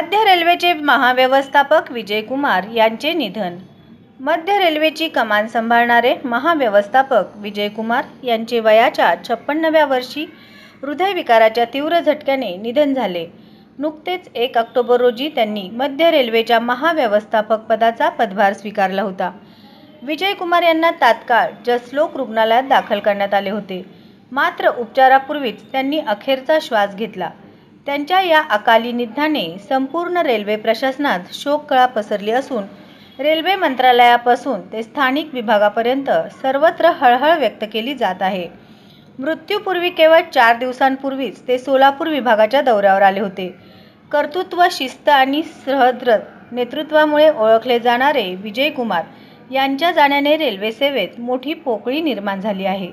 मध्य रेल्वेचे महाव्यवस्थापक विजय कुमार यांचे निधन. मध्य रेल्वेची कमान सांभाळणारे महाव्यवस्थापक विजय कुमार यांचे वयाच्या 56व्या वर्षी हृदयविकाराच्या तीव्र झटक्याने निधन झाले. नुकतेच 1 ऑक्टोबर रोजी त्यांनी मध्य रेल्वेच्या महाव्यवस्थापक पदाचा पदभार स्वीकारला होता. विजय कुमार यांना तात्काळ जसलोक रुग्णालयात दाखल करण्यात आले होते. मात्र उपचारापूर्वीच त्यांनी अखेरचा श्वास घेतला. त्यांच्या या अकाली निधनाने संपूर्ण रेल्वे प्रशासनात शोककळा पसरली असून रेल्वे मंत्रालयापासून ते स्थानिक विभागापर्यंत सर्वत्र हळहळ व्यक्त केली जात आहे. मृत्यूपूर्वी केवळ 4 दिवसांपूर्वीच ते सोलापूर विभागाच्या दौऱ्यावर आले होते. कर्तृत्व, शिस्त आणि सहृदय नेतृत्वामुळे ओळखले जाणारे विजय कुमार यांच्या जाण्याने रेल्वे सेवेत मोठी पोकळी निर्माण झाली आहे.